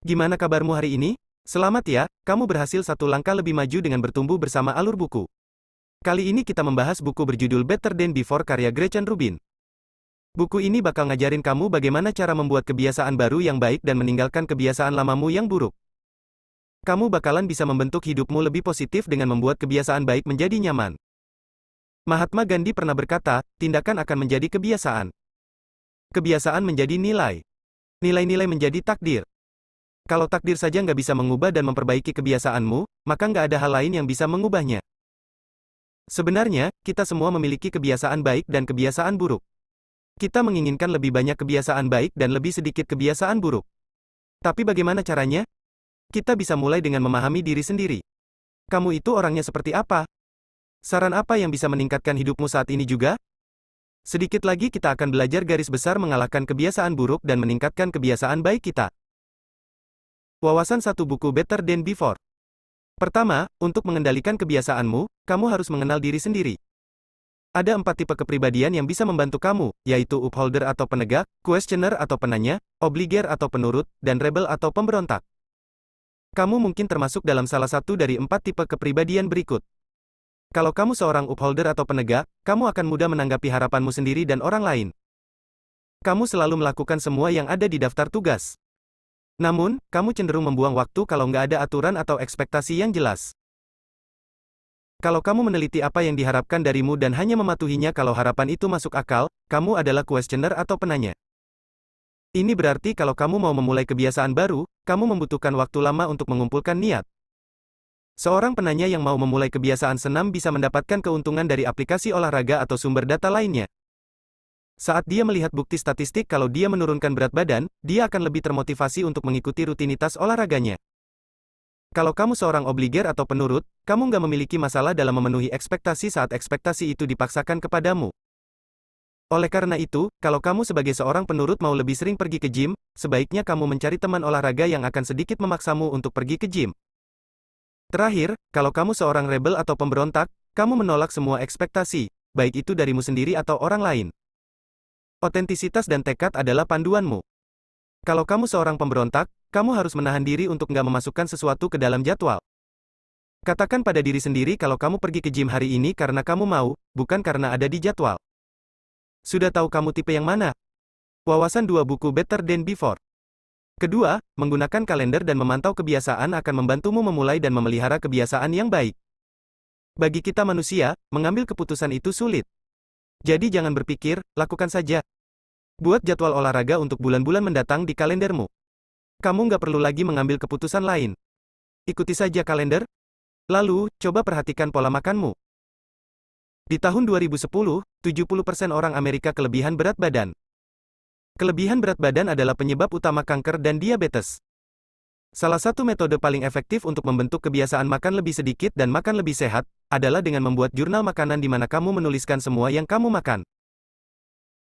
Gimana kabarmu hari ini? Selamat ya, kamu berhasil satu langkah lebih maju dengan bertumbuh bersama alur buku. Kali ini kita membahas buku berjudul Better Than Before karya Gretchen Rubin. Buku ini bakal ngajarin kamu bagaimana cara membuat kebiasaan baru yang baik dan meninggalkan kebiasaan lamamu yang buruk. Kamu bakalan bisa membentuk hidupmu lebih positif dengan membuat kebiasaan baik menjadi nyaman. Mahatma Gandhi pernah berkata, tindakan akan menjadi kebiasaan. Kebiasaan menjadi nilai. Nilai-nilai menjadi takdir. Kalau takdir saja nggak bisa mengubah dan memperbaiki kebiasaanmu, maka nggak ada hal lain yang bisa mengubahnya. Sebenarnya, kita semua memiliki kebiasaan baik dan kebiasaan buruk. Kita menginginkan lebih banyak kebiasaan baik dan lebih sedikit kebiasaan buruk. Tapi bagaimana caranya? Kita bisa mulai dengan memahami diri sendiri. Kamu itu orangnya seperti apa? Saran apa yang bisa meningkatkan hidupmu saat ini juga? Sedikit lagi kita akan belajar garis besar mengalahkan kebiasaan buruk dan meningkatkan kebiasaan baik kita. Wawasan 1 buku Better Than Before. Pertama, untuk mengendalikan kebiasaanmu, kamu harus mengenal diri sendiri. Ada 4 tipe kepribadian yang bisa membantu kamu, yaitu upholder atau penegak, questioner atau penanya, obliger atau penurut, dan rebel atau pemberontak. Kamu mungkin termasuk dalam salah satu dari 4 tipe kepribadian berikut. Kalau kamu seorang upholder atau penegak, kamu akan mudah menanggapi harapanmu sendiri dan orang lain. Kamu selalu melakukan semua yang ada di daftar tugas. Namun, kamu cenderung membuang waktu kalau nggak ada aturan atau ekspektasi yang jelas. Kalau kamu meneliti apa yang diharapkan darimu dan hanya mematuhinya kalau harapan itu masuk akal, kamu adalah questioner atau penanya. Ini berarti kalau kamu mau memulai kebiasaan baru, kamu membutuhkan waktu lama untuk mengumpulkan niat. Seorang penanya yang mau memulai kebiasaan senam bisa mendapatkan keuntungan dari aplikasi olahraga atau sumber data lainnya. Saat dia melihat bukti statistik kalau dia menurunkan berat badan, dia akan lebih termotivasi untuk mengikuti rutinitas olahraganya. Kalau kamu seorang obliger atau penurut, kamu nggak memiliki masalah dalam memenuhi ekspektasi saat ekspektasi itu dipaksakan kepadamu. Oleh karena itu, kalau kamu sebagai seorang penurut mau lebih sering pergi ke gym, sebaiknya kamu mencari teman olahraga yang akan sedikit memaksamu untuk pergi ke gym. Terakhir, kalau kamu seorang rebel atau pemberontak, kamu menolak semua ekspektasi, baik itu darimu sendiri atau orang lain. Otentisitas dan tekad adalah panduanmu. Kalau kamu seorang pemberontak, kamu harus menahan diri untuk nggak memasukkan sesuatu ke dalam jadwal. Katakan pada diri sendiri kalau kamu pergi ke gym hari ini karena kamu mau, bukan karena ada di jadwal. Sudah tahu kamu tipe yang mana? Wawasan 2 buku Better Than Before. Kedua, menggunakan kalender dan memantau kebiasaan akan membantumu memulai dan memelihara kebiasaan yang baik. Bagi kita manusia, mengambil keputusan itu sulit. Jadi jangan berpikir, lakukan saja. Buat jadwal olahraga untuk bulan-bulan mendatang di kalendermu. Kamu nggak perlu lagi mengambil keputusan lain. Ikuti saja kalender. Lalu, coba perhatikan pola makanmu. Di tahun 2010, 70% orang Amerika kelebihan berat badan. Kelebihan berat badan adalah penyebab utama kanker dan diabetes. Salah satu metode paling efektif untuk membentuk kebiasaan makan lebih sedikit dan makan lebih sehat, adalah dengan membuat jurnal makanan di mana kamu menuliskan semua yang kamu makan.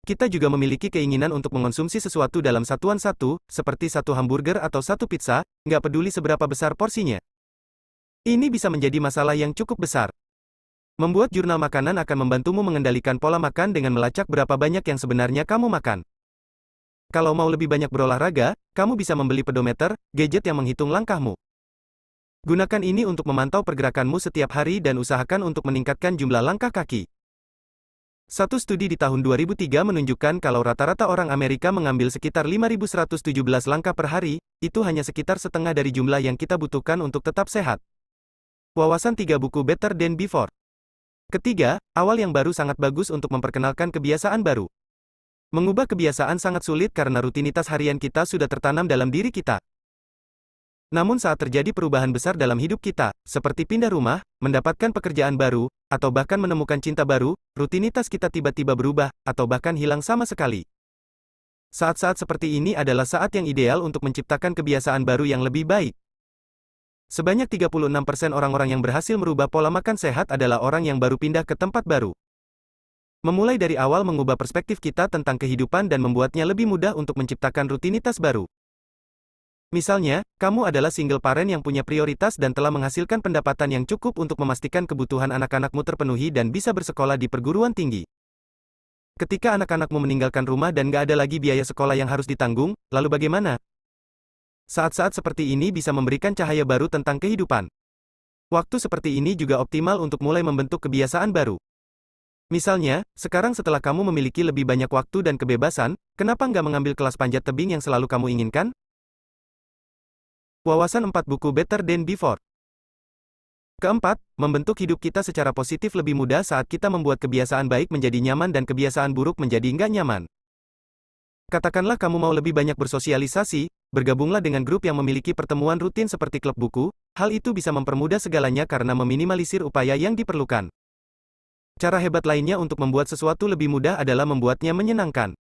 Kita juga memiliki keinginan untuk mengonsumsi sesuatu dalam satuan satu, seperti 1 hamburger atau 1 pizza, nggak peduli seberapa besar porsinya. Ini bisa menjadi masalah yang cukup besar. Membuat jurnal makanan akan membantumu mengendalikan pola makan dengan melacak berapa banyak yang sebenarnya kamu makan. Kalau mau lebih banyak berolahraga, kamu bisa membeli pedometer, gadget yang menghitung langkahmu. Gunakan ini untuk memantau pergerakanmu setiap hari dan usahakan untuk meningkatkan jumlah langkah kaki. Satu studi di tahun 2003 menunjukkan kalau rata-rata orang Amerika mengambil sekitar 5.117 langkah per hari, itu hanya sekitar setengah dari jumlah yang kita butuhkan untuk tetap sehat. Wawasan 3 buku Better Than Before. Ketiga, awal yang baru sangat bagus untuk memperkenalkan kebiasaan baru. Mengubah kebiasaan sangat sulit karena rutinitas harian kita sudah tertanam dalam diri kita. Namun saat terjadi perubahan besar dalam hidup kita, seperti pindah rumah, mendapatkan pekerjaan baru, atau bahkan menemukan cinta baru, rutinitas kita tiba-tiba berubah, atau bahkan hilang sama sekali. Saat-saat seperti ini adalah saat yang ideal untuk menciptakan kebiasaan baru yang lebih baik. Sebanyak 36% orang-orang yang berhasil merubah pola makan sehat adalah orang yang baru pindah ke tempat baru. Memulai dari awal mengubah perspektif kita tentang kehidupan dan membuatnya lebih mudah untuk menciptakan rutinitas baru. Misalnya, kamu adalah single parent yang punya prioritas dan telah menghasilkan pendapatan yang cukup untuk memastikan kebutuhan anak-anakmu terpenuhi dan bisa bersekolah di perguruan tinggi. Ketika anak-anakmu meninggalkan rumah dan gak ada lagi biaya sekolah yang harus ditanggung, lalu bagaimana? Saat-saat seperti ini bisa memberikan cahaya baru tentang kehidupan. Waktu seperti ini juga optimal untuk mulai membentuk kebiasaan baru. Misalnya, sekarang setelah kamu memiliki lebih banyak waktu dan kebebasan, kenapa nggak mengambil kelas panjat tebing yang selalu kamu inginkan? Wawasan 4 buku Better Than Before. Keempat, membentuk hidup kita secara positif lebih mudah saat kita membuat kebiasaan baik menjadi nyaman dan kebiasaan buruk menjadi nggak nyaman. Katakanlah kamu mau lebih banyak bersosialisasi, bergabunglah dengan grup yang memiliki pertemuan rutin seperti klub buku, hal itu bisa mempermudah segalanya karena meminimalisir upaya yang diperlukan. Cara hebat lainnya untuk membuat sesuatu lebih mudah adalah membuatnya menyenangkan.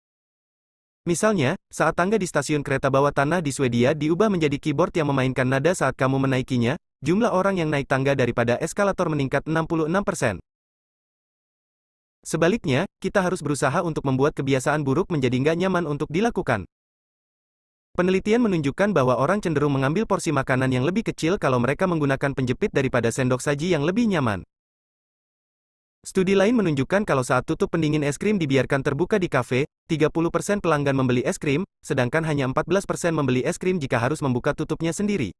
Misalnya, saat tangga di stasiun kereta bawah tanah di Swedia diubah menjadi keyboard yang memainkan nada saat kamu menaikinya, jumlah orang yang naik tangga daripada eskalator meningkat 66%. Sebaliknya, kita harus berusaha untuk membuat kebiasaan buruk menjadi nggak nyaman untuk dilakukan. Penelitian menunjukkan bahwa orang cenderung mengambil porsi makanan yang lebih kecil kalau mereka menggunakan penjepit daripada sendok saji yang lebih nyaman. Studi lain menunjukkan kalau saat tutup pendingin es krim dibiarkan terbuka di kafe, 30% pelanggan membeli es krim, sedangkan hanya 14% membeli es krim jika harus membuka tutupnya sendiri.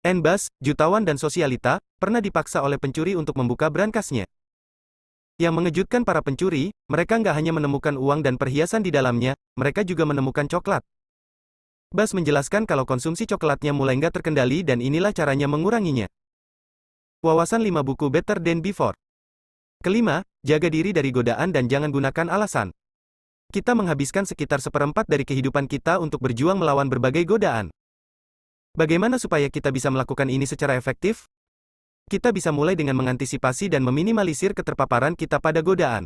Enbas, jutawan dan sosialita, pernah dipaksa oleh pencuri untuk membuka brankasnya. Yang mengejutkan para pencuri, mereka nggak hanya menemukan uang dan perhiasan di dalamnya, mereka juga menemukan coklat. Bas menjelaskan kalau konsumsi coklatnya mulai nggak terkendali dan inilah caranya menguranginya. Wawasan 5 buku Better Than Before. Kelima, jaga diri dari godaan dan jangan gunakan alasan. Kita menghabiskan sekitar seperempat dari kehidupan kita untuk berjuang melawan berbagai godaan. Bagaimana supaya kita bisa melakukan ini secara efektif? Kita bisa mulai dengan mengantisipasi dan meminimalisir keterpaparan kita pada godaan.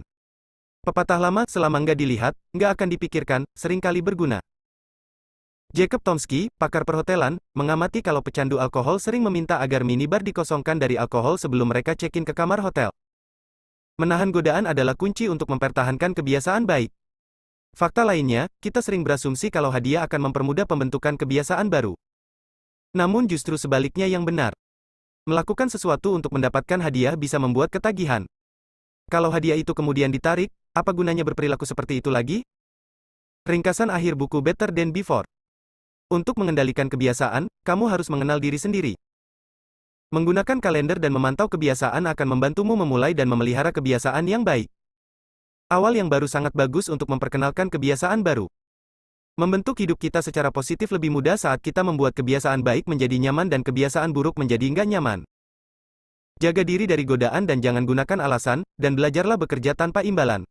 Pepatah lama, selama nggak dilihat, nggak akan dipikirkan, seringkali berguna. Jacob Tomsky, pakar perhotelan, mengamati kalau pecandu alkohol sering meminta agar minibar dikosongkan dari alkohol sebelum mereka check-in ke kamar hotel. Menahan godaan adalah kunci untuk mempertahankan kebiasaan baik. Fakta lainnya, kita sering berasumsi kalau hadiah akan mempermudah pembentukan kebiasaan baru. Namun justru sebaliknya yang benar. Melakukan sesuatu untuk mendapatkan hadiah bisa membuat ketagihan. Kalau hadiah itu kemudian ditarik, apa gunanya berperilaku seperti itu lagi? Ringkasan akhir buku Better Than Before. Untuk mengendalikan kebiasaan, kamu harus mengenal diri sendiri. Menggunakan kalender dan memantau kebiasaan akan membantumu memulai dan memelihara kebiasaan yang baik. Awal yang baru sangat bagus untuk memperkenalkan kebiasaan baru. Membentuk hidup kita secara positif lebih mudah saat kita membuat kebiasaan baik menjadi nyaman dan kebiasaan buruk menjadi nggak nyaman. Jaga diri dari godaan dan jangan gunakan alasan, dan belajarlah bekerja tanpa imbalan.